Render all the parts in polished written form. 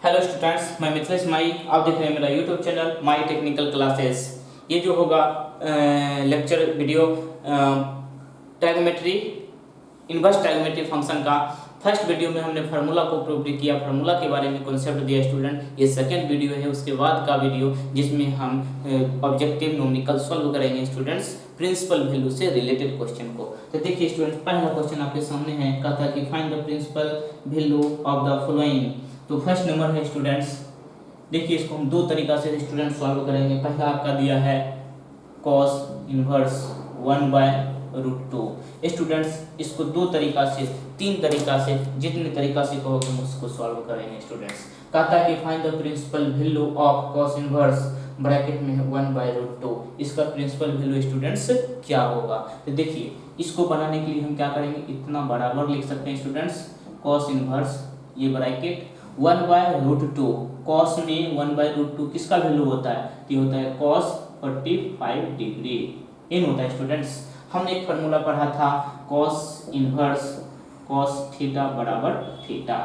Hello students, मैं मिथिलेश माई। आप देख रहे हैं मेरा YouTube channel my technical classes. ये जो होगा लेक्चर वीडियो ट्रायगोमेट्री, इनवर्स ट्रायगोमेट्री फंक्शन का फर्स्ट वीडियो में हमने फार्मूला को प्रूव किया, फार्मूला के बारे में कॉन्सेप्ट दिया स्टूडेंट। ये सेकंड वीडियो है उसके बाद का वीडियो जिसमें हम ऑब्जेक्टिव न्यूमेरिकल सॉल्व करेंगे स्टूडेंट्स, प्रिंसिपल वैल्यू से रिलेटेड क्वेश्चन को। तो देखिए स्टूडेंट्स, पहला क्वेश्चन आपके सामने है, कहता है कि find the principal value of the following. तो फर्स्ट नंबर है स्टूडेंट्स, देखिए इसको हम दो तरीका से स्टूडेंट सॉल्व करेंगे। पहला आपका दिया है cos इनवर्स 1/√2। स्टूडेंट्स इसको दो तरीका से, तीन तरीका से, जितने तरीका से कहोगे हम उसको सॉल्व करेंगे स्टूडेंट्स। कहता है कि find the principal value of cos inverse, bracket में है 1/√2। इसका प्रिंसिपल वैल्यू स्टूडेंट्स क्या होगा? तो देखिए इसको बनाने के लिए हम क्या करेंगे, इतना बराबर लिख सकते हैं स्टूडेंट्स, cos इनवर्स ये ब्रैकेट 1/√2। cos में 1/√2 किसका वैल्यू होता है? ये होता है cos 45 डिग्री इन होता है स्टूडेंट्स। हमने एक फार्मूला पढ़ा था cos इनवर्स cos थीटा बराबर theta.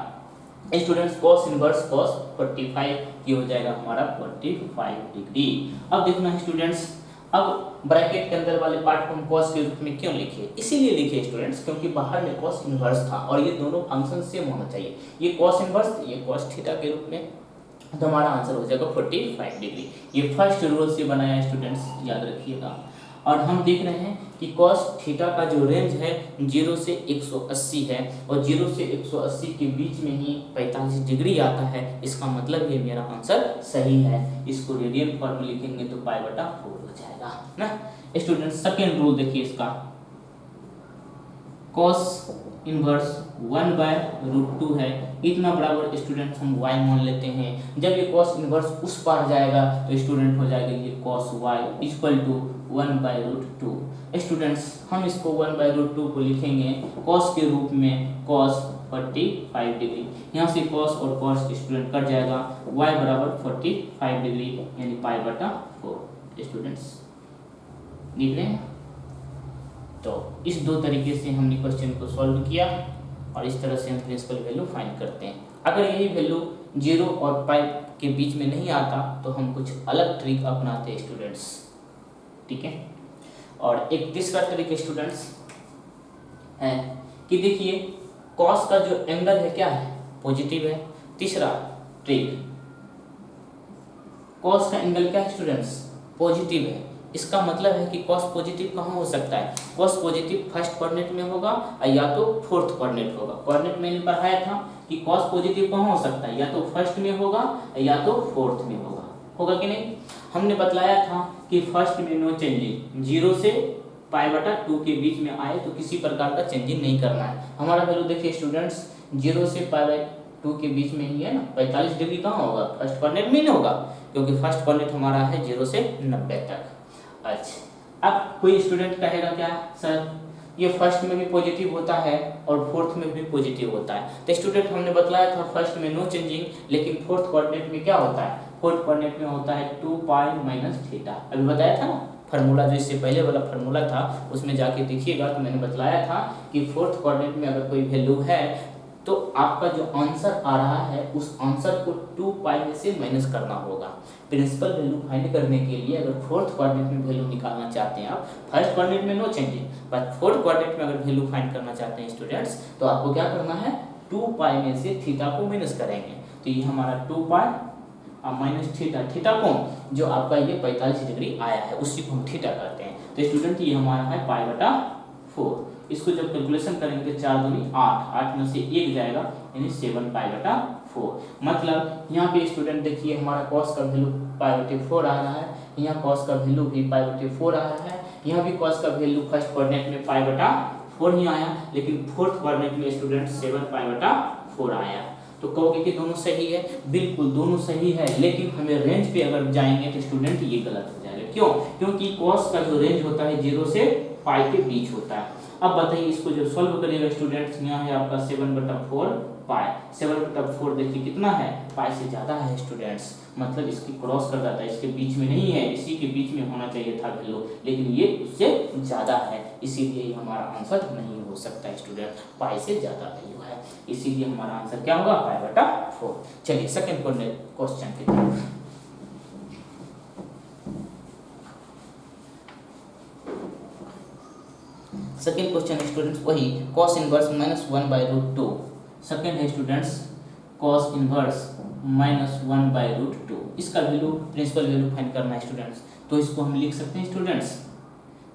Students cos inverse cos 45 ये हो जाएगा हमारा 45 डिग्री। अब देखना है स्टूडेंट्स, अब ब्रैकेट के अंदर वाले पार्ट को हम cos के रूप में क्यों लिखे? इसीलिए लिखे स्टूडेंट्स क्योंकि बाहर में cos इनवर्स था और ये दोनों फंक्शन सेम होना चाहिए। ये cos इनवर्स, ये cos थीटा के रूप में, तो हमारा आंसर हो जाएगा 45 डिग्री। ये फर्स्ट रूल से बनाया है स्टूडेंट्स, याद रखिएगा। और हम देख रहे हैं कि cos थीटा का जो रेंज है 0 से 180 है और 0 से 180 के बीच में ही 45 डिग्री आता है। इसका मतलब ये मेरा आंसर सही है। इसको रेडियन फॉर्म में लिखेंगे तो π/4 हो जाएगा ना स्टूडेंट्स। सेकेंड रूल देखिए इसका, cos इनवर्स 1/√2 है, इतना बराबर स्टूडेंट्स हम y मान लेते हैं। जब ये cos इनवर्स उस पार जाएगा तो स्टूडेंट हो जाएगा ये cos y equal to 1/√2। Students हम इसको 1/√2 को लिखेंगे cos के रूप में cos 45 डिग्री। यहाँ से cos और cos स्टूडेंट कट जाएगा, y बराबर 45 डिग्री यानी π/4 स्टूडेंट्स लिख रहे हैं। तो इस दो तरीके से हमने क्वेश्चन को सॉल्व किया और इस तरह से हम प्रिंसिपल वैल्यू फाइंड करते हैं। अगर यही वैल्यू 0 और पाई के बीच में नहीं आता तो हम कुछ अलग ट्रिक अपनाते हैं स्टूडेंट्स, ठीक है। और एक तीसरा ट्रिक स्टूडेंट्स है कि देखिए cos का जो एंगल है क्या है, पॉजिटिव है। तीसरा ट्रिक, cos का एंगल क्या है स्टूडेंट्स, पॉजिटिव है। इसका मतलब है कि cos पॉजिटिव कहाँ हो सकता है? cos पॉजिटिव फर्स्ट कोऑर्डिनेट में होगा या तो फोर्थ कोऑर्डिनेट होगा। कोऑर्डिनेट मैंने पढ़ाया था कि cos पॉजिटिव कहाँ हो सकता है, या तो फर्स्ट में होगा या तो फोर्थ में होगा। होगा कि नहीं? हमने बतलाया था कि फर्स्ट में नो चेंजिंग, 0 से π/2 के बीच में आए तो किसी प्रकार का चेंजिंग नहीं करना है। हमारा वैल्यू देखिए स्टूडेंट्स 0 से π/2 के बीच में ही है ना, 45 डिग्री कहाँ होगा, फर्स्ट कोऑर्डिनेट में नहीं होगा क्योंकि फर्स्ट कोऑर्डिनेट हमारा है 0 से 90 तक। अच्छा, अब कोई स्टूडेंट कहेगा क्या सर ये फर्स्ट में भी पॉजिटिव होता है और फोर्थ में भी पॉजिटिव होता है। तो स्टूडेंट हमने बतलाया था फर्स्ट में नो चेंजिंग, लेकिन फोर्थ कोऑर्डिनेट में क्या होता है? फोर्थ कोऑर्डिनेट में होता है 2π - थीटा। अभी बताया था ना फार्मूला, जो इससे पहले वाला फार्मूला था उसमें जाके देखिएगा तो मैंने बतलाया था कि फोर्थ कोऑर्डिनेट में अगर कोई वैल्यू है तो आपका जो आंसर आ रहा है उस आंसर को 2π में से माइनस करना होगा। प्रिंसिपल वैल्यू फाइंड करने के लिए अगर फोर्थ कोऑर्डिनेट में वैल्यू निकालना चाहते हैं आप, फर्स्ट कोऑर्डिनेट में no changing but fourth coordinate में अगर वैल्यू फाइंड करना चाहते हैं स्टूडेंट्स तो आपको क्या करना है, 2π में से थीटा को माइनस करेंगे। तो ये हमारा 2π - थीटा, थीटा कौन जो आपका ये 45 डिग्री आया है उसी को हम थीटा करते हैं। तो स्टूडेंट ये हमारा है π/4। इसको जब कैलकुलेशन करेंगे तो 4 दूनी 8, 8 में से 1 जाएगा यानी 7π/4। मतलब यहाँ पे स्टूडेंट देखिए हमारा cos का वैल्यू π/4 आ रहा है, यहाँ cos का वैल्यू भी π/4 आ रहा है, यहाँ भी cos का वैल्यू फर्स्ट कोऑर्डिनेट में π/4 ही आया, लेकिन फोर्थ कोऑर्डिनेट में स्टूडेंट 7π/4 आया। तो कहोगे कि दोनों सही है, बिल्कुल दोनों सही है, लेकिन हमें रेंज पे अगर जाएंगे तो स्टूडेंट ये गलत हो जाएगा। क्यों? क्योंकि cos का जो रेंज होता है 0 से π के बीच होता है। अब बताइए इसको जो सॉल्व करिएगा स्टूडेंट्स, यहाँ है आपका 7/4 पाई। 7/4 देखिए कितना है, पाई से ज़्यादा है स्टूडेंट्स, मतलब इसकी क्रॉस कर जाता है, इसके बीच में नहीं है, इसी के बीच में होना चाहिए था वैल्यू, लेकिन ये उससे ज़्यादा है, इसीलिए हमारा आंसर नहीं हो सकता स्टूडेंट, पाई से ज़्यादा वैल्यू है, इसीलिए हमारा आंसर क्या होगा, π/4। 4। चलिए सेकंड क्वेश्चन की तरफ। सेकेंड क्वेश्चन स्टूडेंट्स वही cos इनवर्स -1/√2। सेकेंड है स्टूडेंट्स cos इनवर्स -1/√2। इसका वैल्यू प्रिंसिपल वैल्यू फाइंड करना है स्टूडेंट्स। तो इसको हम लिख सकते हैं स्टूडेंट्स,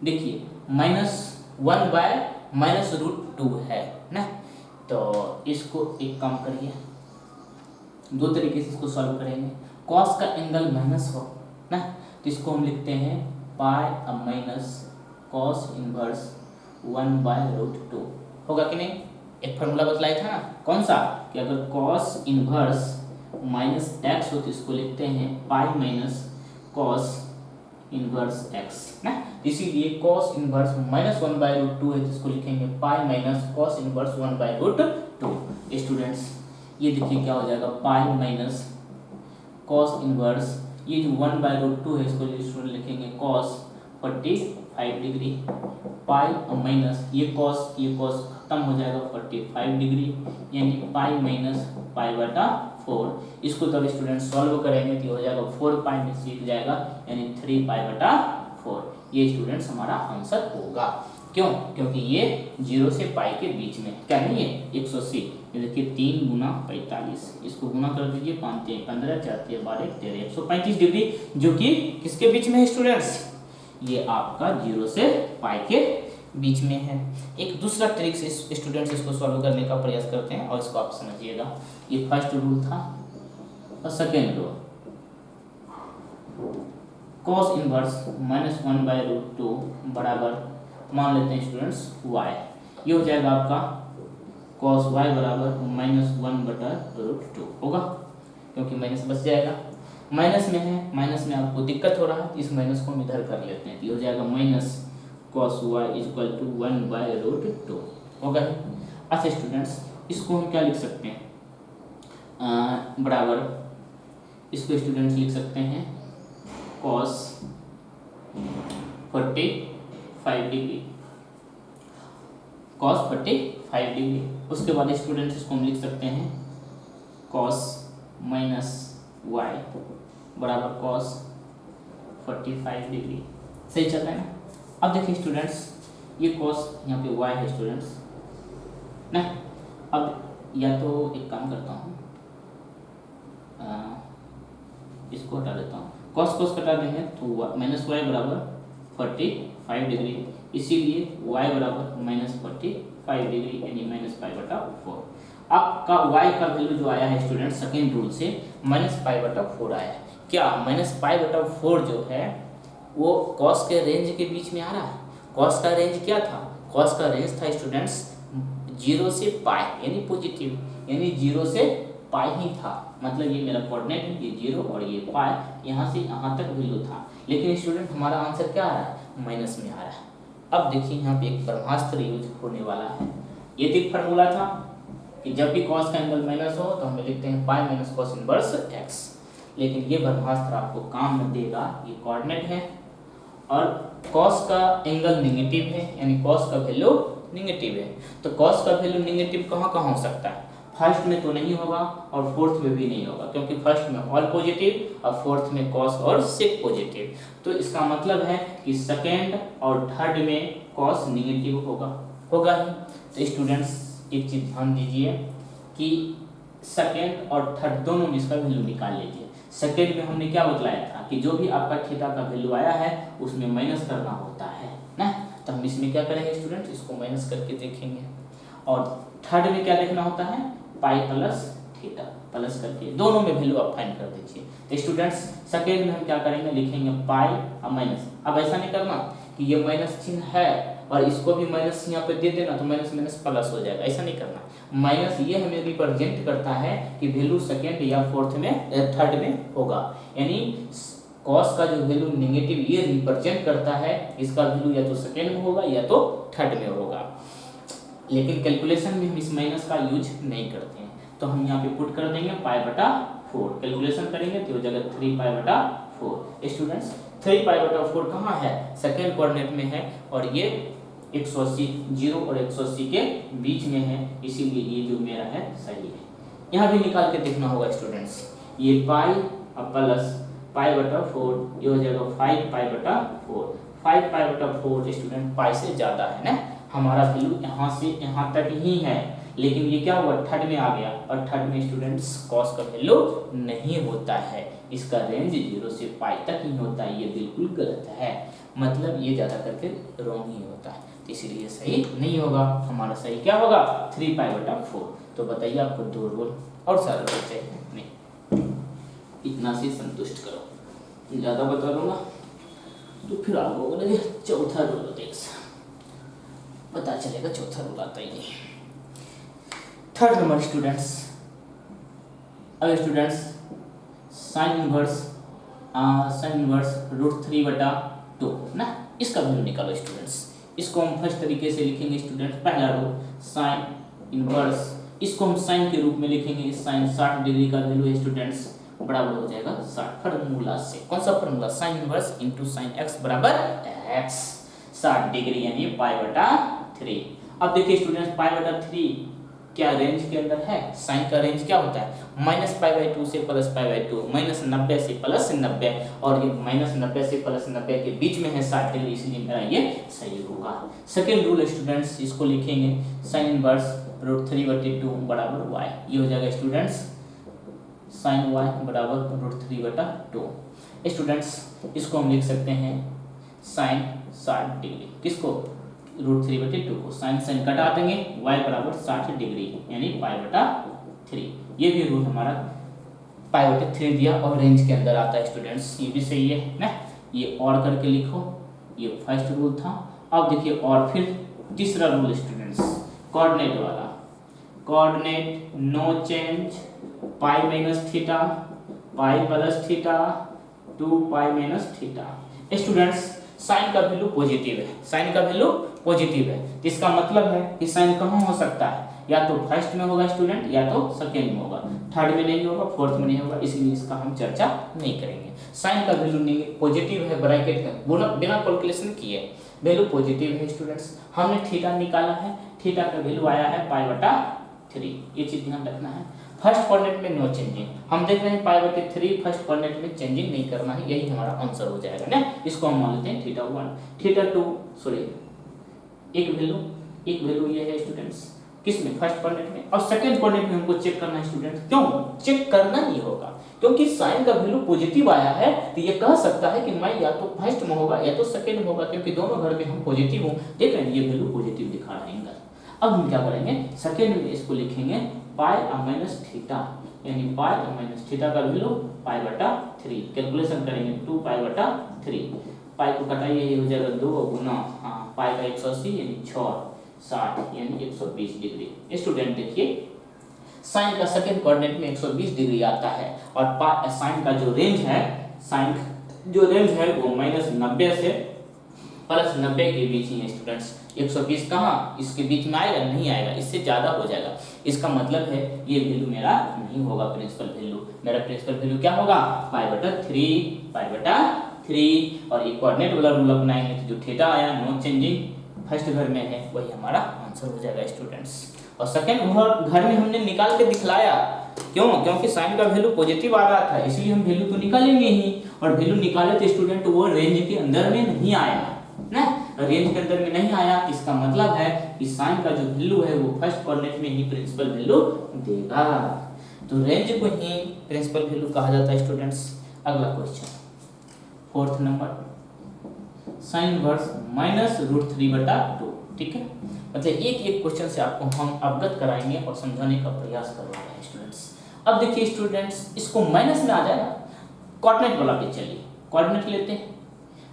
देखिए -1/√2 है ना। तो इसको एक काम करिए, दो तरीके से इसको सॉल्व करेंगे। cos का एंगल माइनस हो ना, तो इसको हम लिखते हैं पाई माइनस cos इनवर्स 1/√2 होगा कि नहीं। एक फार्मूला बतलाया था ना, कौन सा, कि अगर cos इनवर्स -x हो तो इसको लिखते हैं pi minus cos inverse x ना। इसीलिए cos इनवर्स -1/√2 है तो इसको लिखेंगे pi minus cos inverse 1/√2। Students ये देखिए क्या हो जाएगा, पाई माइनस cos इनवर्स, ये जो 1/√2 है इसको स्टूडेंट लिखेंगे cos 45 डिग्री, पाई माइनस ये cos खत्म हो जाएगा 45 डिग्री, यानी पाई माइनस पाई/4। इसको तब स्टूडेंट सॉल्व करेंगे तो हो जाएगा 4 पाई में सीख जाएगा, यानी 3 पाई/4। ये स्टूडेंट्स हमारा आंसर होगा। क्यों, क्योंकि ये 0 से पाई के बीच में क्या नहीं है 180। ये देखिए 3 गुना 45, इसको गुना कर दीजिए, 5 3 15 4 3 12 13 135 डिग्री, जो कि किसके बीच में है स्टूडेंट्स, ये आपका 0 से पाई के बीच में है। एक दूसरा ट्रिक से स्टूडेंट्स इसको सॉल्व करने का प्रयास करते हैं और इसको आप समझिएगा। ये फर्स्ट रूल था और सेकेंड रूल, cos इनवर्स -1/√2 बराबर मान लेते हैं स्टूडेंट्स y। ये हो जाएगा आपका cos y बराबर -1/√2 होगा, क्योंकि माइनस बच जाएगा। माइनस में है, माइनस में आपको दिक्कत हो रहा है, इस माइनस को हम इधर कर लेते हैं। ये हो जाएगा minus cos y equal to 1/√2 होगा। अच्छा स्टूडेंट्स इसको हम क्या लिख सकते हैं, बराबर इसको स्टूडेंट्स लिख सकते हैं cos 45 डिग्री, cos 45 डिग्री। उसके बाद स्टूडेंट्स इसको हम लिख सकते हैं cos माइनस y बराबर cos 45 डिग्री। सही चल रहा है ना। अब देखिए स्टूडेंट्स ये cos यहाँ पे y है स्टूडेंट्स ना। अब या तो एक काम करता हूँ, इसको हटा देता हूँ, cos कटा देंगे तो -y बराबर 45 डिग्री, इसीलिए y बराबर -45 डिग्री यानी -पाई/4। आपका y का वैल्यू जो आया है स्टूडेंट सेकेंड रूल से -पाई/4 आया है। क्या -पाई/4 जो है वो cos के रेंज के बीच में आ रहा है। cos का रेंज क्या था, cos का रेंज था स्टूडेंट्स 0 से पाई यानी पॉजिटिव, यानी 0 से पाई ही था। मतलब ये मेरा कोऑर्डिनेट है, ये 0 और ये पाई, यहाँ से यहाँ तक वैल्यू था। लेकिन स्टूडेंट हमारा आंसर क्या आ रहा है, माइनस में आ रहा है। अब देखिए यहाँ पे एक ब्रह्मास्त्र यूज होने वाला है। ये तो फार्मूला था कि जब भी cos का एंगल माइनस हो तो हम लिखते हैं pi minus cos inverse x। लेकिन ये ब्रह्मास्त्र आपको काम न देगा, ये कोऑर्डिनेट है और cos का एंगल नेगेटिव है, यानी cos का वैल्यू नेगेटिव है। तो cos का वैल्यू नेगेटिव कहाँ कहाँ हो सकता है, फर्स्ट में तो नहीं होगा और फोर्थ में भी नहीं होगा, क्योंकि फर्स्ट में ऑल पॉजिटिव और फोर्थ में cos और sec पॉजिटिव। तो इसका मतलब है कि सेकेंड और थर्ड में cos नेगेटिव होगा ही। तो स्टूडेंट्स एक चीज ध्यान दीजिए कि सेकेंड और थर्ड दोनों में इसका वैल्यू निकाल लीजिए। सेकेंड में हमने क्या बतलाया था कि जो भी आपका थीटा का वैल्यू आया है उसमें माइनस करना होता है ना। तो हम इसमें क्या करेंगे स्टूडेंट, इसको माइनस करके देखेंगे। और थर्ड में क्या देखना होता है, पाई प्लस थीटा प्लस करके दोनों में वैल्यू आप फाइंड कर दीजिए। तो स्टूडेंट्स सेकेंड में हम क्या करेंगे, लिखेंगे पाई और माइनस। अब ऐसा नहीं करना कि ये माइनस चिन्ह है और इसको भी माइनस यहाँ पे दे देना तो माइनस माइनस प्लस हो जाएगा, ऐसा नहीं करना। माइनस ये हमें रिप्रेजेंट करता है कि वैल्यू सेकेंड या फोर्थ में थर्ड में होगा, यानी cos का जो वैल्यू नेगेटिव ये रिप्रेजेंट करता है, इसका वैल्यू या तो सेकेंड में होगा या तो थर्ड में होगा। लेकिन कैलकुलेशन में हम इस माइनस का यूज नहीं करते हैं, तो हम यहाँ पे पुट कर देंगे पाई/4। कैलकुलेशन करेंगे तो हो जाएगा 3 पाई/4। स्टूडेंट्स 3 पाई/4 कहाँ है, सेकेंड कोऑर्डिनेट में है और ये 180 0 और 180 के बीच में है, इसीलिए ये जो मेरा है सही है। यहाँ भी निकाल के देखना होगा स्टूडेंट्स। ये पाई अब प्लस पाई बटा 4, ये हो जाएगा 5 पाई बटा 4। 5 पाई बटा 4 स्टूडेंट पाई से ज़्यादा है ना, हमारा वैल्यू यहाँ से यहाँ तक ही है, लेकिन ये क्या हुआ थर्ड में आ गया, और थर्ड में स्टूडेंट्स कॉस का वैल्यू नहीं होता है, इसका रेंज 0 से पाई तक ही होता है। ये बिल्कुल गलत है, मतलब ये ज़्यादा करके रॉन्ग ही होता है, तो इसीलिए सही नहीं होगा। हमारा सही क्या होगा 3 पाई बटा 4। तो बताइए आपको 2 रोल और सारा रोल चाहिए नहीं, इतना से संतुष्ट करो, ज़्यादा बता दूंगा तो फिर आप लोगों ने चौथा रोल देख पता चलेगा चौथा रोल आता ही नहीं। थर्ड नंबर स्टूडेंट्स, अब स्टूडेंट्स साइन इनवर्स √3/2 ना, इसका वैल्यू निकालो स्टूडेंट्स। इसको हम फर्स्ट तरीके से लिखेंगे स्टूडेंट्स, पहला रूल साइन इनवर्स, इसको हम साइन के रूप में लिखेंगे। साइन 60 डिग्री का वैल्यू है स्टूडेंट्स बराबर हो जाएगा 60 फार्मूला से। कौन सा formula? Sine inverse into sine x बराबर x, 60 डिग्री यानी π/3। अब देखिए स्टूडेंट्स π/3 क्या रेंज के अंदर है? साइन का रेंज क्या होता है -π/2 से +π/2, -90 से +90, और ये -90 से +90 के बीच में है 60 डिग्री, इसलिए मेरा ये सही होगा। सेकेंड रूल स्टूडेंट्स, इसको लिखेंगे साइन इनवर्स √3/2 बराबर y, ये हो जाएगा स्टूडेंट्स साइन y बराबर √3/2। स्टूडेंट्स इसको हम लिख सकते हैं साइन 60 डिग्री, किसको? √3/2 को, साइन साइन कटा देंगे, y बराबर 60 डिग्री यानी π/3। ये भी रूल हमारा π/3 दिया और रेंज के अंदर आता है स्टूडेंट्स, ये भी सही है ना। ये और करके लिखो, ये फर्स्ट रूल था। अब देखिए और फिर तीसरा रूल स्टूडेंट्स, कोऑर्डिनेट वाला, coordinate no change pi minus theta pi plus theta 2 pi minus theta. Students sine का वैल्यू पॉजिटिव है, साइन का वैल्यू पॉजिटिव है, इसका मतलब है कि साइन कहाँ हो सकता है, या तो फर्स्ट में होगा स्टूडेंट, या तो सेकेंड में होगा, थर्ड में नहीं होगा, फोर्थ में नहीं होगा, इसलिए इसका हम चर्चा नहीं करेंगे। साइन का वैल्यू पॉजिटिव है, ब्रैकेट का बिना कैलकुलेशन किए वैल्यू पॉजिटिव है स्टूडेंट्स। हमने थीटा निकाला है, थीटा का वैल्यू आया है π/3, ये चीज ध्यान रखना है। फर्स्ट कोऑर्डिनेट में नो चेंजिंग, हम देख रहे हैं π/3 फर्स्ट कोऑर्डिनेट में चेंजिंग नहीं करना है, यही हमारा आंसर हो जाएगा ना। इसको हम मान लेते हैं θ1 θ2 सॉरी एक वैल्यू ये है स्टूडेंट्स, किसमें? फर्स्ट कोऑर्डिनेट में, और सेकंड कोऑर्डिनेट में हमको चेक करना है स्टूडेंट्स। क्यों चेक करना ही होगा? क्योंकि साइन का वैल्यू पॉजिटिव आया है, तो ये कह सकता है कि मैं या तो फर्स्ट में होगा या तो सेकंड में होगा, क्योंकि दोनों घर में हम पॉजिटिव हूं। देख रहे हैं ये वैल्यू पॉजिटिव दिखा रहा है एंगल। अब हम क्या करेंगे, सेकंड में इसको लिखेंगे π-θ, यानी π-θ का वैल्यू π/3, कैलकुलेशन करेंगे 2 π/3, पाई को कटाइए, ये हो जाएगा 2 गुना पाई का 180 यानी 60 यानी 120 डिग्री। स्टूडेंट देखिए साइन का सेकंड कोऑर्डिनेट में 120 डिग्री आता है, और साइन का जो रेंज है, साइन जो रेंज है वो -90 से +90 के बीच ही है स्टूडेंट्स। 120 कहाँ इसके बीच में आएगा? नहीं आएगा, इससे ज़्यादा हो जाएगा। इसका मतलब है ये वैल्यू मेरा नहीं होगा प्रिंसिपल वैल्यू, मेरा प्रिंसिपल वैल्यू क्या होगा π/3 और ये कोऑर्डिनेट वाला रूल अपनाएंगे तो जो थीटा आया नो चेंजिंग फर्स्ट घर में है वही हमारा आंसर हो जाएगा स्टूडेंट्स। और सेकंड घर में हमने निकाल के दिखलाया, क्यों? क्योंकि साइन का वैल्यू पॉजिटिव आ रहा था, इसलिए हम वैल्यू तो निकालेंगे ही, और वैल्यू निकाले तो स्टूडेंट वो रेंज के अंदर में नहीं आया ना, रेंज के अंदर में नहीं आया, इसका मतलब है कि साइन का जो वैल्यू है वो फर्स्ट कोऑर्डिनेट में ही प्रिंसिपल वैल्यू देगा, तो रेंज को ही प्रिंसिपल वैल्यू कहा जाता है स्टूडेंट्स। अगला question fourth number, sine inverse -√3/2, ठीक है। मतलब एक एक क्वेश्चन से आपको हम अवगत कराएंगे और समझाने का प्रयास करवा रहे हैं स्टूडेंट्स। अब देखिए स्टूडेंट्स इसको माइनस में आ जाएगा, कोऑर्डिनेट वाला पे चलिए, कोऑर्डिनेट लेते हैं,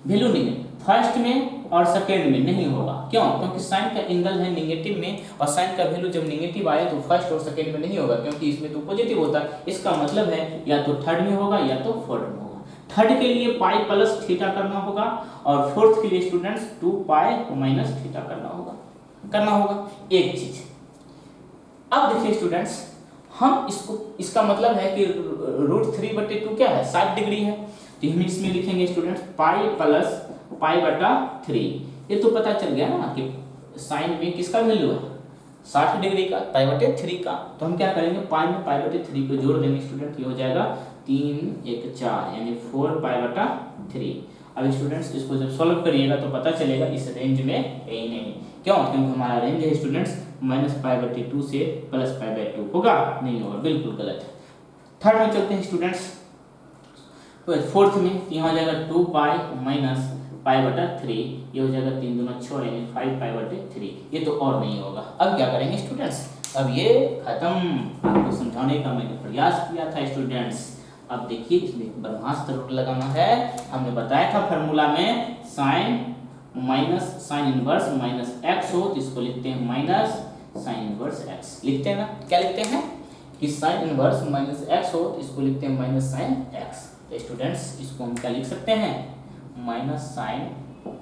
वैल्यू नहीं है फर्स्ट में और सेकेंड में नहीं होगा, क्यों? क्योंकि साइन का एंगल है नेगेटिव में, और साइन का वैल्यू जब नेगेटिव आए तो फर्स्ट और सेकेंड में नहीं होगा, क्योंकि इसमें तो पॉजिटिव होता है। इसका मतलब है या तो थर्ड में होगा या तो फोर्थ में होगा। थर्ड के लिए पाई प्लस थीटा करना होगा, और फोर्थ के लिए स्टूडेंट्स 2 पाई माइनस थीटा करना होगा एक चीज। अब देखिए स्टूडेंट्स हम इसका मतलब है कि √3/2 क्या है 60 डिग्री है, तो हम इसमें लिखेंगे स्टूडेंट्स पाई प्लस π/3। ये तो पता चल गया ना कि साइन में किसका वैल्यू है, 60 डिग्री का, पाई बटे 3 का। तो हम क्या करेंगे, पाई में पाई बटे 3 को जोड़ देंगे स्टूडेंट, ये हो जाएगा 3 1 4 यानी 4 पाई बटा 3। अब स्टूडेंट्स इसको जब सॉल्व करिएगा तो पता चलेगा इस रेंज में है ही नहीं। क्यों? क्योंकि हमारा रेंज है स्टूडेंट्स -π/2 से +π/2 होगा, नहीं होगा, बिल्कुल गलत है। थर्ड में चलते हैं स्टूडेंट्स, तो फोर्थ में यहाँ हो जाएगा 2 पाई माइनस π/3, ये हो जाएगा 3 दूना 6 यानी 5 π/3। ये तो और नहीं होगा। अब क्या करेंगे स्टूडेंट्स, अब ये खत्म। आपको समझाने का मैंने प्रयास किया था स्टूडेंट्स। अब देखिए इसमें ब्रह्मास्त्र रूट लगाना है। हमने बताया था फार्मूला में sine minus sine inverse minus x हो तो इसको लिखते हैं माइनस साइन इनवर्स एक्स, लिखते हैं ना, क्या लिखते हैं कि साइन इनवर्स माइनस एक्स हो तो इसको लिखते हैं माइनस साइन एक्स। तो स्टूडेंट्स इसको हम क्या लिख सकते हैं, माइनस साइन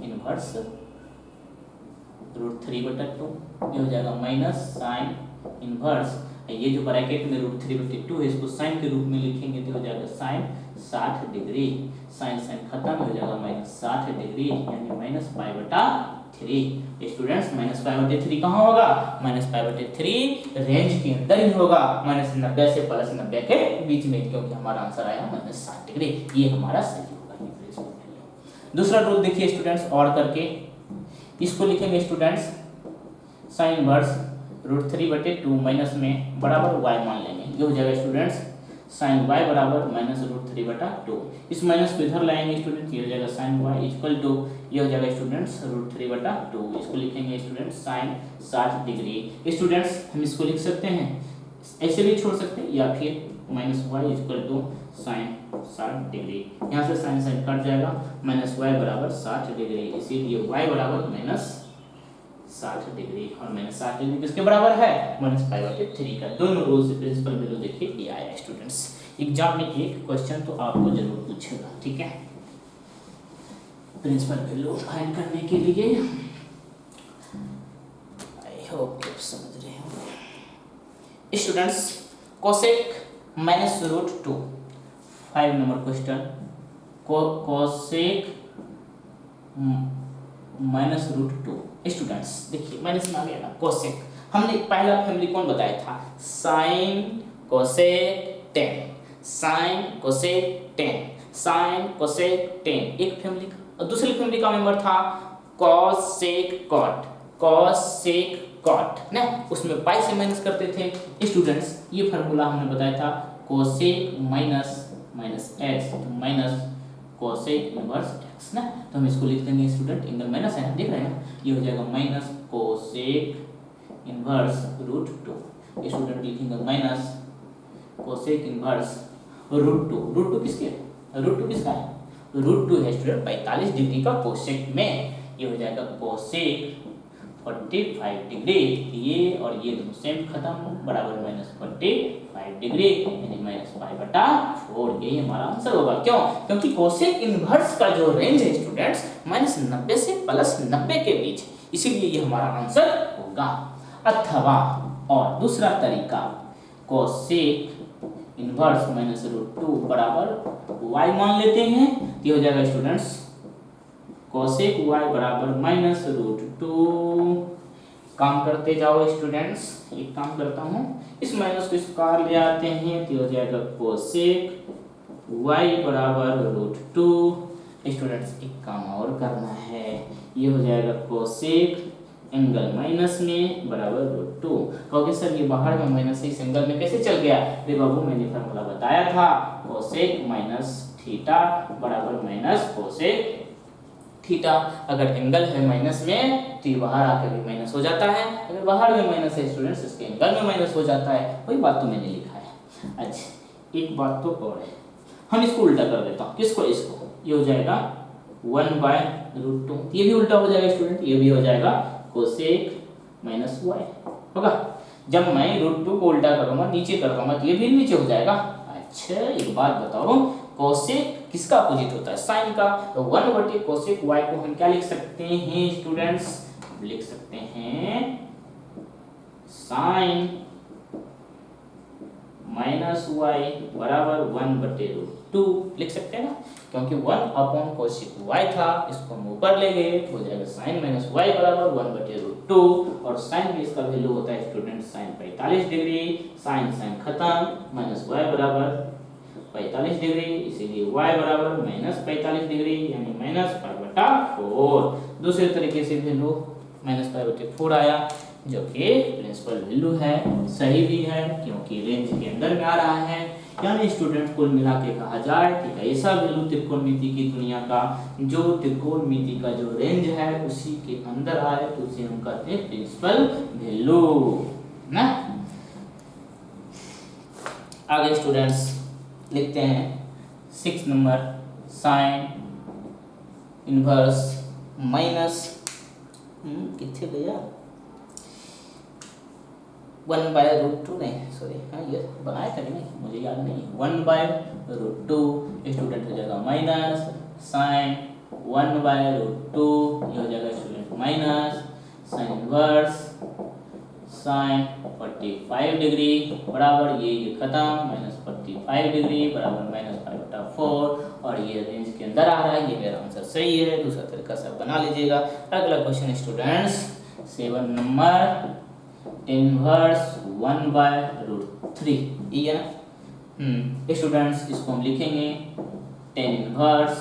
इनवर्स √3/2, ये हो जाएगा माइनस साइन इनवर्स, ये जो ब्रैकेट में √3/2 है इसको साइन के रूप में लिखेंगे तो हो जाएगा साइन 60 डिग्री, साइन साइन खत्म हो जाएगा माइनस 60 डिग्री यानी माइनस π/3। स्टूडेंट्स माइनस π/3 कहाँ होगा, माइनस π/3 रेंज के अंदर ही होगा, -90 से +90 के बीच में, क्योंकि हमारा आंसर आया -60 डिग्री, ये हमारा सही होगा। दूसरा रूल देखिए स्टूडेंट्स, और करके इसको लिखेंगे स्टूडेंट्स साइन इनवर्स √3/2 माइनस में बराबर y मान लेंगे, ये हो जाएगा स्टूडेंट्स साइन y बराबर -√3/2। इस माइनस को इधर लाएंगे स्टूडेंट्स, ये हो जाएगा साइन y इक्वल टू, ये हो जाएगा स्टूडेंट्स √3/2, इसको लिखेंगे स्टूडेंट्स साइन 60 डिग्री। स्टूडेंट्स हम इसको लिख सकते हैं, ऐसे भी छोड़ सकते हैं, या फिर -y equal to sine 60 degree, यहाँ से साइन साइन कट जाएगा, -y बराबर 60 डिग्री, इसीलिए y बराबर -60 डिग्री, और -60 डिग्री किसके बराबर है, -π/3 का। दोनों रूल से प्रिंसिपल वैल्यू देखिए ये आया स्टूडेंट्स। एग्जाम में एक क्वेश्चन तो आपको जरूर पूछेगा, ठीक है, प्रिंसिपल वैल्यू फाइंड करने के लिए। आई होप आप समझ रहे हो students. Cosec -√2, 5 number question, cosec -√2। Students देखिए माइनस में आ गया ना कोसेक, हमने पहला फैमिली कौन बताया था, sine cosec tan, sine cosec tan, sine cosec tan, एक फैमिली का। और दूसरी फैमिली का मेंबर था कोसेक कॉट, कोसेक कॉट ना, उसमें पाई से माइनस करते थे स्टूडेंट्स। ये फार्मूला हमने बताया था cosec minus x minus cosec inverse x ना, तो हम इसको लिख देंगे स्टूडेंट, एंगल माइनस है, देख रहे हैं ना, ये हो जाएगा माइनस कोसेक इनवर्स √2। स्टूडेंट लिखेंगे माइनस कोसेक इनवर्स √2। √2 किसके, √2 किसका है, √2 है स्टूडेंट 45 डिग्री का कोसेक में, ये हो जाएगा कोसेक 45 डिग्री, ये और ये दोनों सेम खत्म, बराबर -45 डिग्री यानी -π/4, यही हमारा आंसर होगा। क्यों? क्योंकि कोसेक इनवर्स का जो रेंज है स्टूडेंट्स -90 से +90 के बीच, इसीलिए ये हमारा आंसर होगा। अथवा और दूसरा तरीका, कोसेक इनवर्स -√2 बराबर y मान लेते हैं, ये हो जाएगा स्टूडेंट्स कोसेक y बराबर -√2। काम करते जाओ स्टूडेंट्स, एक काम करता हूँ, इस माइनस को इस कार ले आते हैं तो हो जाएगा कोसेक y बराबर √2। स्टूडेंट्स एक काम और करना है, ये हो जाएगा कोसेक एंगल माइनस में बराबर √2। कहोगे सर ये बाहर में माइनस है, इस एंगल में कैसे चल गया, अरे बाबू मैंने फार्मूला बताया था, कोसेक माइनस थीटा बराबर माइनस कोसेक थीटा। अगर एंगल है माइनस में तो ये बाहर आकर भी माइनस हो जाता है, अगर बाहर में माइनस है स्टूडेंट्स इसके एंगल में माइनस हो जाता है, वही बात तो मैंने लिखा है। अच्छा एक बात तो और है, हम इसको उल्टा कर देता हूँ, किसको, इसको, ये हो जाएगा 1/√2, ये भी उल्टा हो जाएगा स्टूडेंट, ये भी हो जाएगा कोसेक -y होगा। जब मैं √2 को उल्टा करूंगा, नीचे कर दूंगा तो ये भी नीचे हो जाएगा। अच्छा एक बात बताओ, कोसेक किसका अपोजिट होता है, साइन का, तो 1/कोसेक y को हम क्या लिख सकते हैं स्टूडेंट्स, लिख सकते हैं साइन माइनस वाई बराबर 1/√2 लिख सकते हैं ना, क्योंकि 1/cos वाई था, इसको हम ऊपर ले गए तो हो जाएगा साइन माइनस वाई बराबर 1/√2। और साइन में इसका वैल्यू होता है student sine 45 degree, sine sine खत्म, माइनस वाई बराबर 45 डिग्री, इसीलिए y बराबर माइनस 45 डिग्री यानी माइनस 5/4। दूसरे तरीके से वैल्यू माइनस 5/4 आया, जो कि प्रिंसिपल वैल्यू है, सही भी है क्योंकि रेंज के अंदर में आ रहा है। यानी स्टूडेंट कुल मिला के कहा जाए कि ऐसा वैल्यू त्रिकोणमिति की दुनिया का जो त्रिकोणमिति का जो रेंज है उसी के अंदर आए तो उसे हम कहते हैं प्रिंसिपल वैल्यू ना। आगे स्टूडेंट्स लिखते हैं 6 नंबर साइन इनवर्स माइनस कितने गया 1/√2 नहीं सॉरी, हाँ ये बनाया था नहीं मुझे याद नहीं, 1/√2 स्टूडेंट हो जाएगा माइनस साइन 1/√2 ये हो जाएगा student minus sine inverse sine 45 degree बराबर ये खत्म माइनस 45 डिग्री बराबर माइनस 5/4। और ये रेंज के अंदर आ रहा है, ये मेरा आंसर सही है। दूसरा तरीका से बना लीजिएगा। अगला क्वेश्चन स्टूडेंट्स 7 नंबर इनवर्स 1/√3 ये है ना। स्टूडेंट्स इसको हम लिखेंगे tan इनवर्स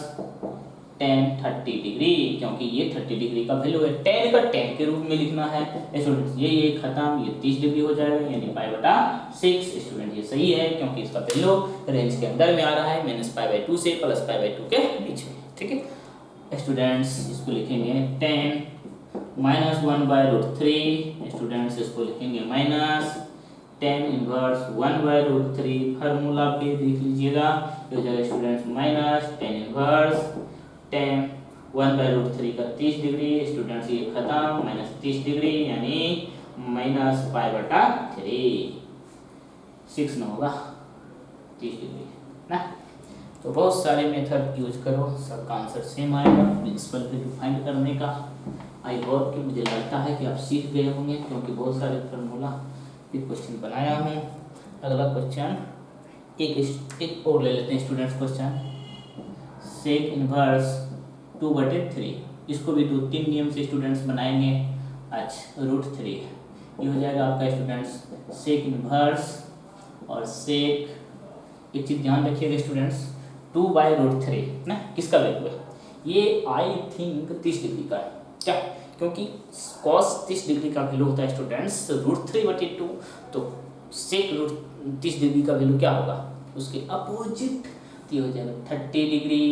tan 30 डिग्री, क्योंकि ये 30 डिग्री का वैल्यू है, tan का tan के रूप में लिखना है स्टूडेंट्स। ये खत्म, ये 30 डिग्री हो जाएगा यानी π/6। स्टूडेंट ये सही है क्योंकि इसका वैल्यू रेंज के अंदर में आ रहा है माइनस π/2 से प्लस π/2 के बीच में। ठीक है स्टूडेंट्स, इसको लिखेंगे tan माइनस 1/√3। स्टूडेंट्स इसको लिखेंगे माइनस tan इनवर्स 1/√3। फार्मूला पे देख लीजिएगा, ये हो जाएगा students minus tan inverse tan 1/√3 का 30 डिग्री स्टूडेंट्स ये खत्म माइनस 30 डिग्री यानी माइनस π/3 6 न होगा 30 डिग्री ना। तो बहुत सारे मेथड यूज करो, सबका आंसर सेम आएगा प्रिंसिपल वैल्यू फाइंड करने का। आई होप कि मुझे लगता है कि आप सीख गए होंगे क्योंकि बहुत सारे फार्मूला भी क्वेश्चन बनाया हूँ। अगला क्वेश्चन एक और ले लेते हैं स्टूडेंट्स। क्वेश्चन सेक इनवर्स 2/3, इसको भी 2-3 नियम से स्टूडेंट्स बनाएंगे। अच्छा √3 ये हो जाएगा आपका स्टूडेंट्स सेक इनवर्स और सेक। एक चीज़ ध्यान रखिएगा स्टूडेंट्स 2/√3 ना किसका वैल्यू है, ये आई थिंक 30 डिग्री का है क्या, क्योंकि cos 30 डिग्री का वैल्यू होता है स्टूडेंट्स √3/2, तो सेक √30 डिग्री का वैल्यू क्या होगा उसके अपोजिट, ये हो जाएगा 30 डिग्री।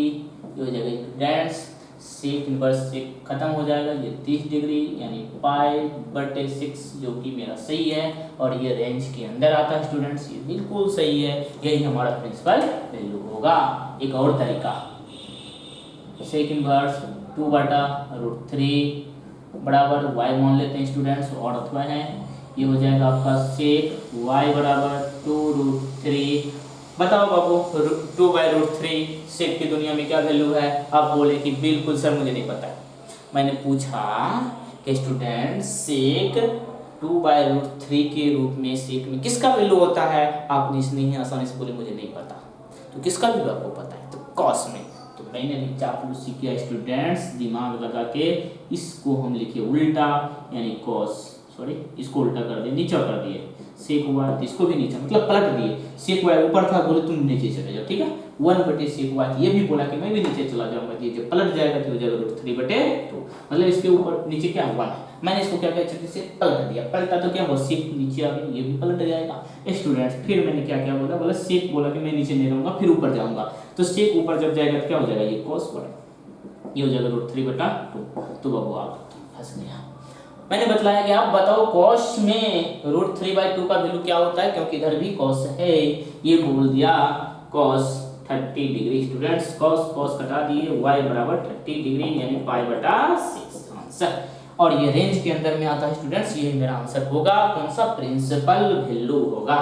ये हो जाएगा स्टूडेंट्स सेक इनवर्स से खत्म हो जाएगा, ये 30 डिग्री यानी π/6 जो कि मेरा सही है और ये रेंज के अंदर आता है स्टूडेंट्स, ये बिल्कुल सही है, यही हमारा प्रिंसिपल वैल्यू होगा। एक और तरीका सेक इनवर्स 2/√3 बराबर y मान लेते हैं स्टूडेंट्स और अथवा है, ये हो जाएगा आपका सेक y बराबर 2√3। बताओ बाबू 2/√3 सेक की दुनिया में क्या वैल्यू है। आप बोले कि बिल्कुल सर मुझे नहीं पता। मैंने पूछा कि स्टूडेंट सेक 2/√3 के रूप में सेक में किसका वैल्यू होता है, आप नहीं आसानी से बोले मुझे नहीं पता, तो किसका वैल्यू आपको पता है, तो कॉस में। तो मैंने चापलूसी किया स्टूडेंट्स, दिमाग लगा के इसको हम लिखे उल्टा यानी कॉस, सॉरी इसको उल्टा कर दिए, नीचे कर दिए, सेक हुआ तो इसको भी नीचे मतलब पलट दिए, सेक वाई ऊपर था बोले तुम नीचे चले जाओ, ठीक है 1/सेक वाई, ये भी बोला कि मैं भी नीचे चला जाऊंगा, ये जब पलट जाएगा तो हो जाएगा √3/2, मतलब इसके ऊपर नीचे क्या हुआ, मैंने इसको क्या किया चक्कर से पलट दिया, पलटा तो क्या हुआ सेक नीचे आ गई, ये भी पलट जाएगा स्टूडेंट्स। फिर मैंने क्या क्या बोला सेक बोला कि मैं नीचे नहीं रहूंगा फिर ऊपर जाऊंगा, तो सेक ऊपर जब जाएगा तो क्या हो जाएगा ये cos बढ़, ये हो जाएगा √3/2। तो बाबू आप फंस गया। मैंने बतलाया कि आप बताओ cos में √3/2 का वैल्यू क्या होता है, क्योंकि इधर भी cos है, ये बोल दिया cos 30 डिग्री स्टूडेंट्स, cos कटा दिए y बराबर 30 डिग्री यानी π/6 आंसर। और ये रेंज के अंदर में आता है स्टूडेंट्स, ये मेरा आंसर होगा, कौन सा प्रिंसिपल वैल्यू होगा।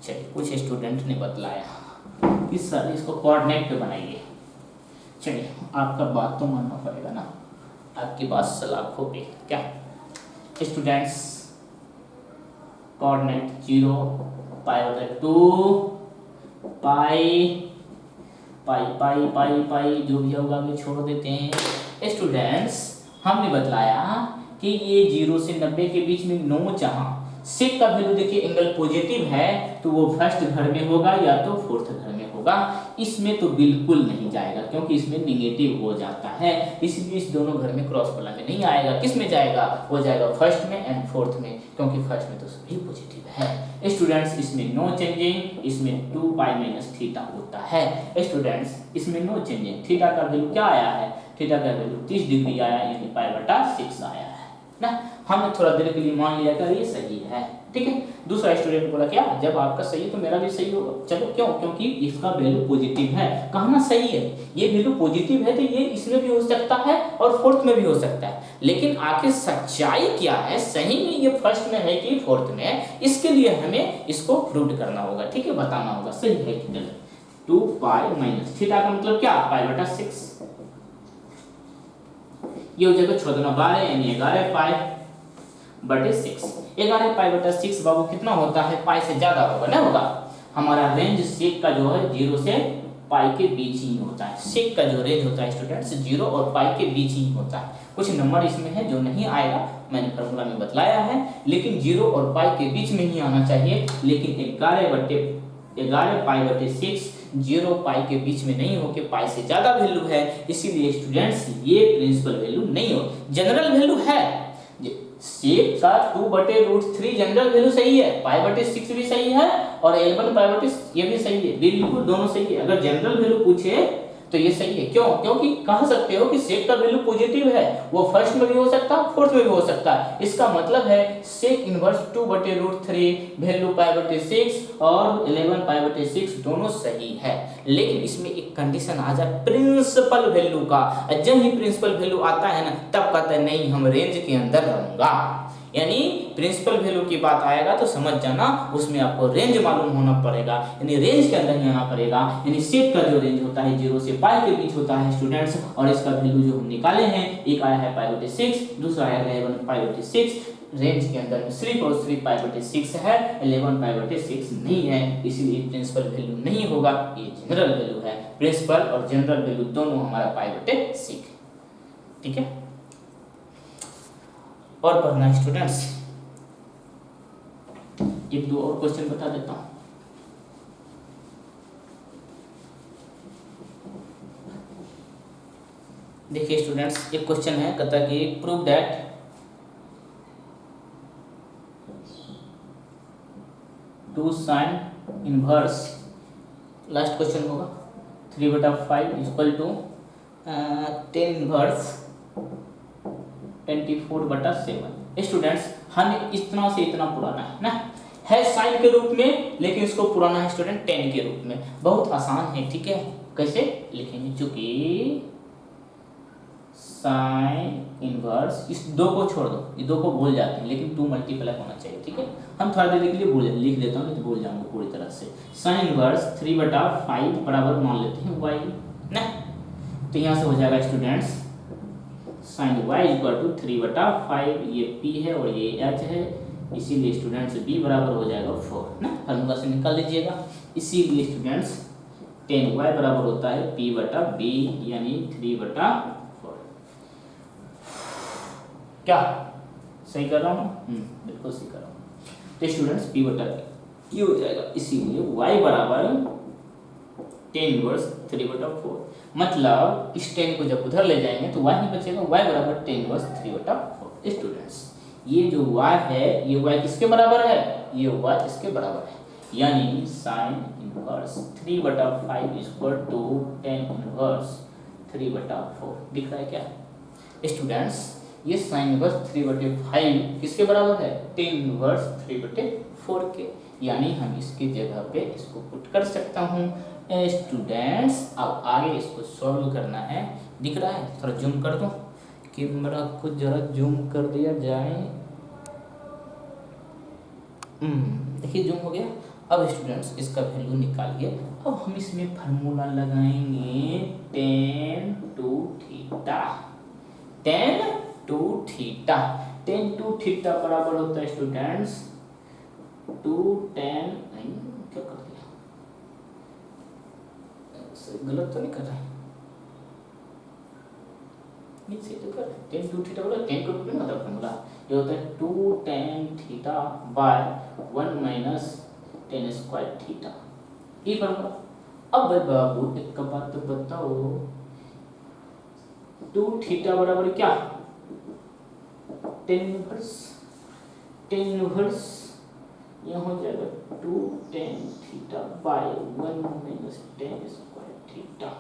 चलिए कुछ स्टूडेंट ने बतलाया कि सर इसको कोऑर्डिनेट पे बनाइए, चलिए आपका बात तो मानना पड़ेगा ना, आपकी बात सलाखों पे क्या स्टूडेंट्स, कोऑर्डिनेट 0 पाई बटा 2 पाई पाई पाई पाई पाई जो भी होगा आगे छोड़ देते हैं। स्टूडेंट्स हमने बतलाया कि ये 0 से 90 के बीच में नो जहां सेक का वैल्यू देखिए एंगल पॉजिटिव है तो वो फर्स्ट घर में होगा या तो फोर्थ घर में होगा। इसमें तो बिल्कुल नहीं जाएगा क्योंकि इसमें निगेटिव हो जाता है, इसलिए इस दोनों घर में क्रॉस वाला में नहीं आएगा। किस में जाएगा? वो जाएगा फर्स्ट में एंड फोर्थ में, क्योंकि फर्स्ट में तो सभी पॉजिटिव है। स्टूडेंट्स इसमें नो चेंजिंग, इसमें 2 पाई माइनस थीटा होता है। स्टूडेंट्स इसमें नो चेंजिंग, थीटा का वैल्यू क्या आया है? थीटा का वैल्यू 30 डिग्री आया, यानी पाई बटा 6 आया है ना। हमने थोड़ा देर के लिए मान लिया कि ये सही है, ठीक है। दूसरा स्टूडेंट बोला क्या जब आपका सही है तो मेरा भी सही होगा। चलो क्यों? क्योंकि इसका वैल्यू पॉजिटिव है। कहना सही है, ये वैल्यू पॉजिटिव है तो ये इसमें भी हो सकता है और फोर्थ में भी हो सकता है। लेकिन आखिर सच्चाई क्या है, सही में ये फर्स्ट में है कि फोर्थ में है, इसके लिए हमें इसको प्रूव करना होगा, ठीक है, बताना होगा सही है कि गलत। 2 पाई माइनस थीटा का मतलब क्या? पाई बटा 6। ये हो जाएगा छोड़ देना 12 यानी 11 पाई बटे 6। 11 पाई बटा 6 बाबू कितना होता है? पाई से ज्यादा होगा ना, होगा। हमारा रेंज सेक का जो है 0 से पाई के बीच ही होता है। सेक का जो रेंज होता है स्टूडेंट्स 0 और पाई के बीच ही होता है। कुछ नंबर इसमें है जो नहीं आएगा, मैंने फॉर्मूला में बतलाया है, लेकिन 0 और पाई के बीच में ही आना चाहिए। लेकिन 11 पाई बटे 6 0 पाई के बीच में नहीं हो के पाई से ज्यादा वैल्यू है, इसीलिए स्टूडेंट्स ये प्रिंसिपल वैल्यू नहीं हो, जनरल वैल्यू है। सेक का 2/√3 जनरल वैल्यू सही है, पाई बटे 6 भी सही है और 11 पाई बटे ये भी सही है, बिल्कुल दोनों सही है। अगर जनरल वैल्यू पूछे तो ये सही है। क्यों? क्योंकि कह सकते हो कि सेक का वैल्यू पॉजिटिव है, वो फर्स्ट में भी हो सकता है, फोर्थ में भी हो सकता है। इसका मतलब है सेक इनवर्स 2/√3 वैल्यू पाई बटे 6 और 11 पाई बटे 6 दोनों सही है। लेकिन इसमें एक कंडीशन आ जाए प्रिंसिपल वैल्यू का। जब ही प्रिंसिपल वैल्यू आता है ना तब कहता है नहीं हम रेंज के अंदर रहूंगा। यानी प्रिंसिपल वैल्यू की बात आएगा तो समझ जाना उसमें आपको रेंज मालूम होना पड़ेगा, यानी रेंज के अंदर ही आना पड़ेगा। यानी सेक का जो रेंज होता है 0 से पाई के बीच होता है स्टूडेंट्स, और इसका वैल्यू जो हम निकाले हैं, एक आया है पाई बटे 6, दूसरा आया है 11 पाई बटे 6। रेंज के अंदर में सिर्फ और सिर्फ पाई बटे 6 है, 11 पाई बटे 6 नहीं है, इसीलिए प्रिंसिपल वैल्यू नहीं होगा, ये जनरल वैल्यू है। प्रिंसिपल और जनरल वैल्यू दोनों हमारा पाई बटे 6, ठीक है। और पढ़ना स्टूडेंट्स, एक दो और क्वेश्चन बता देता हूं। देखिए स्टूडेंट्स एक क्वेश्चन है, कहता है कि prove that two sine inverse, last question होगा 3/5 इक्वल टू 10 इनवर्स 24/7। स्टूडेंट्स हमें इतना से इतना पुराना है ना, है साइन के रूप में, लेकिन इसको पुराना है स्टूडेंट 10 के रूप में। बहुत आसान है, ठीक है। कैसे लिखेंगे? चूंकि साइन इनवर्स, इस दो को छोड़ दो, ये दो को भूल जाते हैं, लेकिन 2 मल्टीप्लाई होना चाहिए, ठीक है। हम थोड़ा देर के लिए भूल लिख देता हूँ, नहीं तो भूल जाऊंगा पूरी तरह से। साइन इनवर्स 3/5 बराबर मान लेते हैं y ना, तो यहाँ से हो जाएगा students sine y equal to 3/5, ये p है और ये h है, इसीलिए स्टूडेंट्स b बराबर हो जाएगा 4 ना, फार्मूला से निकाल लीजिएगा। इसीलिए स्टूडेंट्स 10y बराबर होता है p/b यानी 3/4। क्या सही कर रहा हूँ? बिल्कुल सही कर रहा हूँ। तो स्टूडेंट्स p/b ये हो जाएगा, इसीलिए y बराबर 10 इनवर्स 3/4। मतलब इस 10 को जब उधर ले जाएंगे तो y ही बचेगा, y बराबर 10 इनवर्स 3/4। स्टूडेंट्स ये जो y है ये y किसके बराबर है? ये y इसके बराबर है, यानी sine inverse 3/5 equal to 10 inverse 3/4। दिख रहा है क्या स्टूडेंट्स? ये साइन इनवर्स 3/5 किसके बराबर है? 10 इनवर्स 3/4 के, यानी हम इसकी जगह पे इसको पुट कर सकता हूँ। स्टूडेंट्स अब आगे इसको सॉल्व करना है। दिख रहा है? थोड़ा जूम कर दूं, कैमरा को जरा जूम कर दिया जाए। देखिए जूम हो गया। अब स्टूडेंट्स इसका वैल्यू निकालिए। अब हम इसमें फार्मूला लगाएंगे tan two theta. tan two theta बराबर होता है स्टूडेंट्स 2 tan नहीं क्या कर दिया, गलत तो नहीं कर रहा है, नहीं सही तो कर रहे हैं। टेन टू थीटा बोला, टेन टू नहीं होता फॉर्मूला, ये होता है 2 tan theta by 1 minus ten square theta, ये फॉर्मूला। अब भाई बाबू एक का बात तो बताओ, 2 थीटा बराबर क्या, टेन इनवर्स, टेन इनवर्स यहाँ हो जाएगा 2 tan theta by 1 minus ten square theta,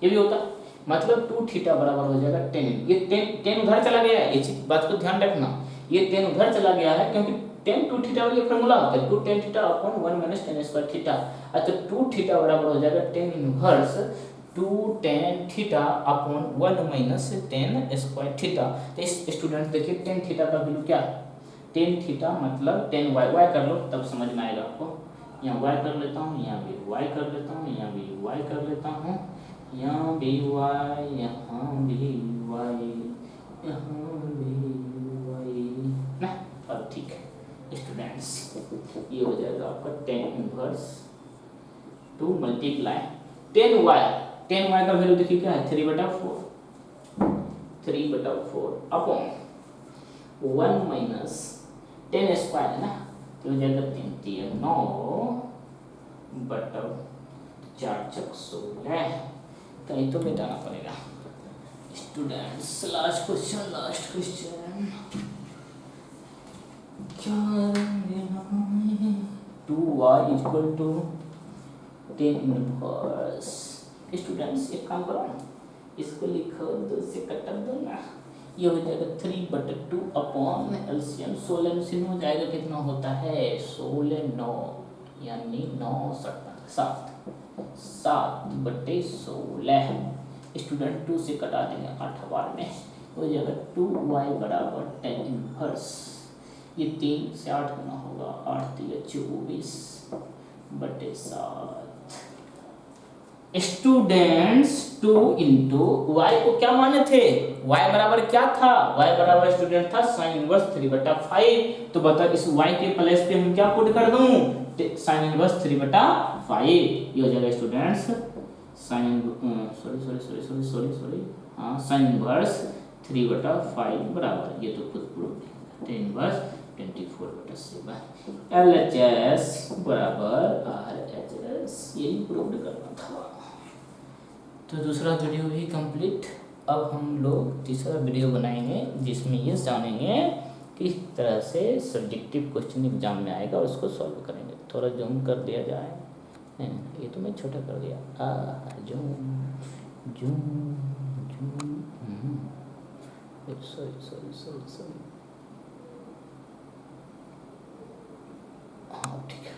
ये भी होता है। मतलब 2 थीटा बराबर हो जाएगा टेन, ये टेन उधर चला गया है, इस बात को ध्यान रखना, ये टेन उधर चला गया है क्योंकि टेन 2 थीटा वाली फॉर्मूला होता है 2 tan theta upon 1 minus ten square theta. तो 2 थीटा बराबर हो जाएगा ten inverse 2 tan theta upon 1 minus ten square theta. तो इस स्टूडेंट देखिए टेन थीटा का वैल्यू क्या है, टेन थीटा मतलब टेन वाई, वाई कर लो तब समझ में आएगा आपको। यहाँ वाई कर लेता हूँ, यहाँ भी वाई कर लेता हूँ, यहाँ भी वाई कर लेता हूँ, यहाँ भी वाई, यहाँ भी वाई, यहाँ भी वाई ना। अब ठीक है स्टूडेंट्स, ये हो जाएगा आपका tan inverse 2 multiply tan y का वैल्यू देखिए क्या है 3/4, 3/4 अपॉन 1 माइनस टेन स्क्वायर है ना, तो हो जाएगा 3 9 बटा 4 चक 16, कहीं तो मिटाना पड़ेगा स्टूडेंट्स। लास्ट क्वेश्चन क्या, 2y equal to tan inverse. Students एक काम करो ना, इसको लिखो 2 से कट दो ना, ये हो जाएगा 3/2 अपॉन एलसीएम 16 से हो जाएगा, कितना होता है 16 9 यानी 9 7 7/16। स्टूडेंट 2 से कटा देंगे 8 बार में, हो जाएगा 2y बराबर टेन इनवर्स, ये 3 से 8 गुना होगा, 8 3 24/7। स्टूडेंट्स 2 इंटू वाई को क्या माने थे, y बराबर क्या था, y बराबर स्टूडेंट था साइन इनवर्स 3/5। तो बताओ इस y के प्लेस पे हम क्या पुट कर दूं, साइन इनवर्स 3/5, ये हो जाएगा स्टूडेंट्स साइन सॉरी हाँ साइन इनवर्स 3/5 बराबर, ये तो खुद प्रूव टेन इनवर्स 24/7 LHS बराबर RHS, यही प्रूव करना था। तो दूसरा वीडियो भी कंप्लीट। अब हम लोग तीसरा वीडियो बनाएंगे जिसमें ये जानेंगे किस तरह से सब्जेक्टिव क्वेश्चन एग्जाम में आएगा, उसको सॉल्व करेंगे। थोड़ा जूम कर दिया जाए, ये तो मैं छोटा कर दिया, जूम जूम जूम, सॉरी हाँ ठीक है।